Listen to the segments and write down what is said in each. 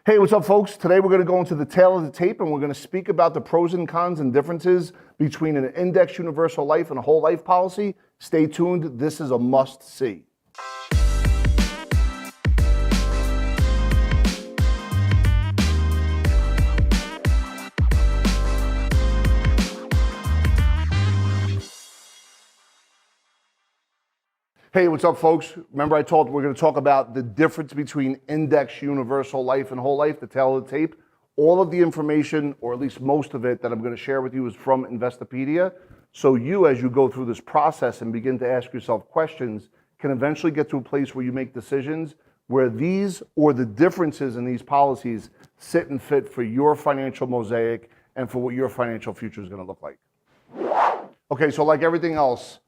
Hey, what's up, folks? Today we're going to go into the tail of the tape and we're going to speak about the pros and cons and differences between an index universal life and a whole life policy. Stay tuned. This is a must-see. Hey, what's up, folks? Remember I told we're going to talk about the difference between index universal life and whole life, the tail of the tape. All of the information, or at least most of it, that I'm going to share with you is from Investopedia. So you, as you go through this process and begin to ask yourself questions, can eventually get to a place where you make decisions where these or the differences in these policies sit and fit for your financial mosaic and for what your financial future is going to look like. Okay, so like everything else,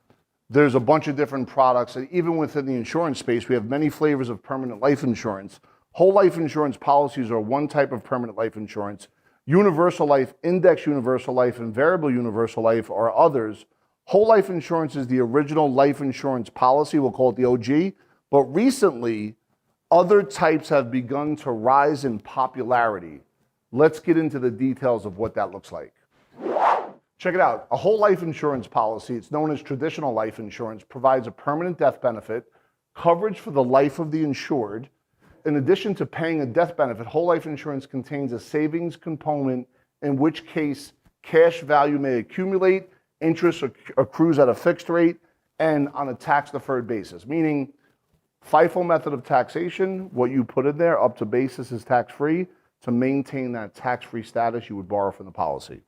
there's a bunch of different products, and even within the insurance space, we have many flavors of permanent life insurance. Whole life insurance policies are one type of permanent life insurance. Universal life, index universal life, and variable universal life are others. Whole life insurance is the original life insurance policy, we'll call it the OG, but recently, other types have begun to rise in popularity. Let's get into the details of what that looks like. Check it out. A whole life insurance policy, it's known as traditional life insurance, provides a permanent death benefit, coverage for the life of the insured. In addition to paying a death benefit, whole life insurance contains a savings component, in which case cash value may accumulate, interest accrues at a fixed rate, and on a tax-deferred basis, meaning FIFO method of taxation, what you put in there up to basis is tax-free. To maintain that tax-free status, you would borrow from the policy.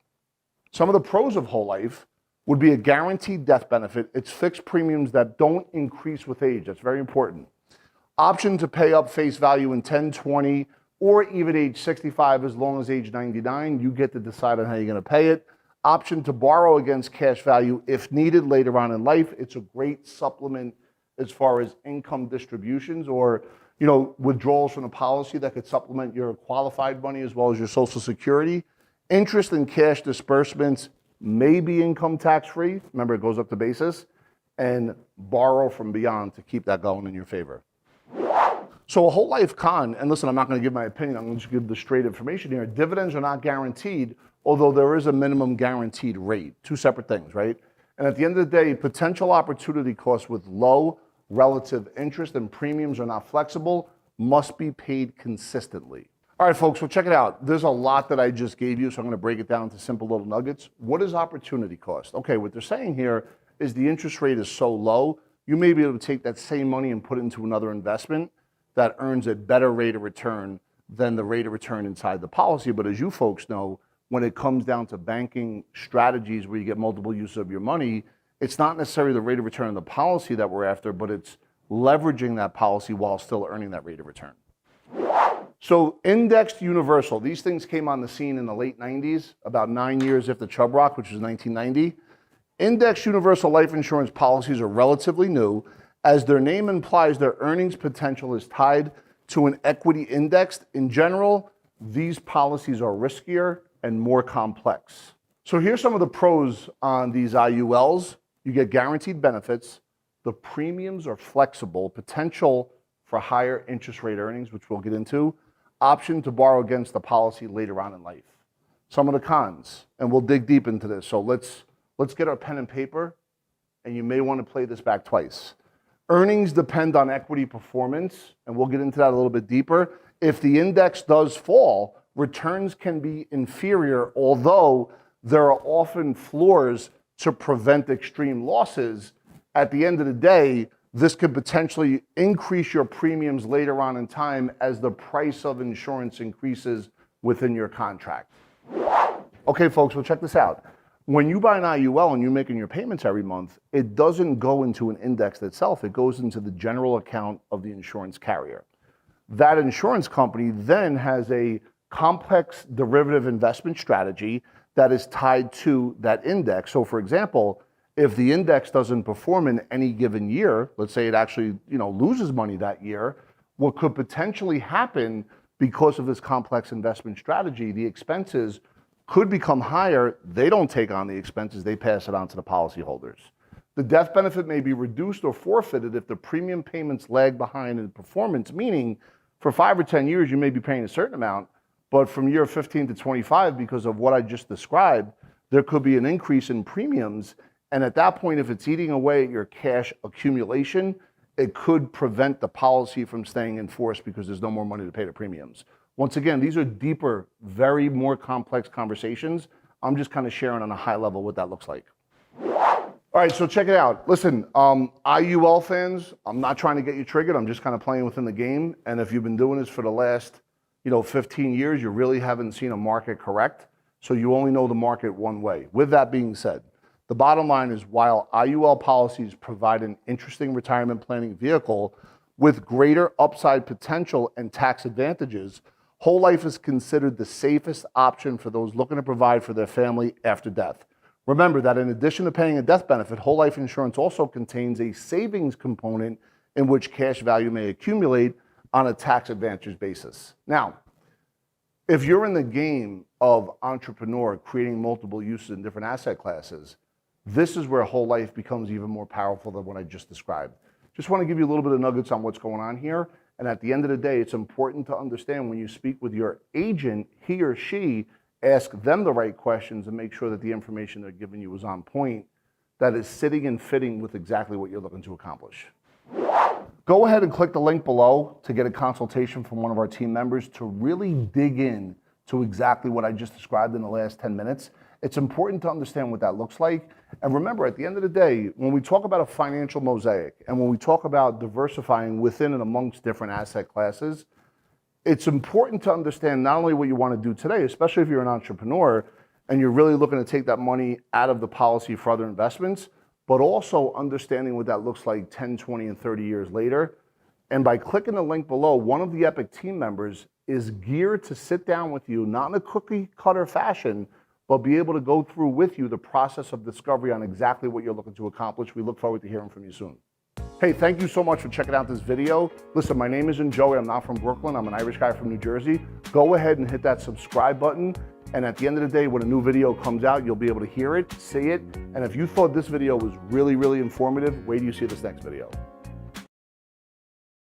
Some of the pros of whole life would be a guaranteed death benefit. It's fixed premiums that don't increase with age. That's very important. Option to pay up face value in 10, 20, or even age 65 as long as age 99. You get to decide on how you're going to pay it. Option to borrow against cash value if needed later on in life. It's a great supplement as far as income distributions or withdrawals from the policy that could supplement your qualified money as well as your Social Security. Interest and cash disbursements may be income tax-free. Remember, it goes up to basis. And borrow from beyond to keep that going in your favor. So a whole life con, and listen, I'm not going to give my opinion. I'm going to just give the straight information here. Dividends are not guaranteed, although there is a minimum guaranteed rate. Two separate things, right? And at the end of the day, potential opportunity costs with low relative interest and premiums are not flexible, must be paid consistently. All right, folks, well, check it out. There's a lot that I just gave you, so I'm going to break it down into simple little nuggets. What is opportunity cost? Okay, what they're saying here is the interest rate is so low, you may be able to take that same money and put it into another investment that earns a better rate of return than the rate of return inside the policy. But as you folks know, when it comes down to banking strategies where you get multiple uses of your money, it's not necessarily the rate of return of the policy that we're after, but it's leveraging that policy while still earning that rate of return. So indexed universal, these things came on the scene in the late 90s, about 9 years after Chubb Rock, which was 1990. Indexed universal life insurance policies are relatively new. As their name implies, their earnings potential is tied to an equity index. In general, these policies are riskier and more complex. So here's some of the pros on these IULs. You get guaranteed benefits. The premiums are flexible, potential for higher interest rate earnings, which we'll get into. Option to borrow against the policy later on in life. Some of the cons, and we'll dig deep into this. So let's get our pen and paper, and you may want to play this back twice. Earnings depend on equity performance, and we'll get into that a little bit deeper. If the index does fall, returns can be inferior, although there are often floors to prevent extreme losses. At the end of the day, this could potentially increase your premiums later on in time as the price of insurance increases within your contract. Okay, folks, well, check this out. When you buy an IUL and you're making your payments every month, it doesn't go into an index itself. It goes into the general account of the insurance carrier. That insurance company then has a complex derivative investment strategy that is tied to that index. So, for example, if the index doesn't perform in any given year, let's say it actually loses money that year, what could potentially happen because of this complex investment strategy, the expenses could become higher. They don't take on the expenses, they pass it on to the policyholders. The death benefit may be reduced or forfeited if the premium payments lag behind in performance, meaning For 5 or 10 years, you may be paying a certain amount, but from year 15 to 25, because of what I just described, there could be an increase in premiums. And at that point, if it's eating away at your cash accumulation, it could prevent the policy from staying in force because there's no more money to pay the premiums. Once again, these are deeper, very more complex conversations. I'm just kind of sharing on a high level what that looks like. All right, so check it out. Listen, IUL fans, I'm not trying to get you triggered. I'm just kind of playing within the game. And if you've been doing this for the last, 15 years, you really haven't seen a market correct. So you only know the market one way. With that being said, the bottom line is while IUL policies provide an interesting retirement planning vehicle with greater upside potential and tax advantages, whole life is considered the safest option for those looking to provide for their family after death. Remember that in addition to paying a death benefit, whole life insurance also contains a savings component in which cash value may accumulate on a tax advantage basis. Now, if you're in the game of entrepreneur creating multiple uses in different asset classes, this is where whole life becomes even more powerful than what I just described. Just want to give you a little bit of nuggets on what's going on here. And at the end of the day, it's important to understand when you speak with your agent, he or she, ask them the right questions and make sure that the information they're giving you is on point, that is sitting and fitting with exactly what you're looking to accomplish. Go ahead and click the link below to get a consultation from one of our team members to really dig in to exactly what I just described in the last 10 minutes. It's important to understand what that looks like. And remember, at the end of the day, when we talk about a financial mosaic and when we talk about diversifying within and amongst different asset classes, it's important to understand not only what you want to do today, especially if you're an entrepreneur and you're really looking to take that money out of the policy for other investments, but also understanding what that looks like 10, 20, and 30 years later. And by clicking the link below, one of the Epic team members is geared to sit down with you, not in a cookie cutter fashion, but be able to go through with you the process of discovery on exactly what you're looking to accomplish. We look forward to hearing from you soon. Hey, thank you so much for checking out this video. Listen, my name isn't Joey. I'm not from Brooklyn. I'm an Irish guy from New Jersey. Go ahead and hit that subscribe button. And at the end of the day, when a new video comes out, you'll be able to hear it, see it. And if you thought this video was really, really informative, wait till you see this next video.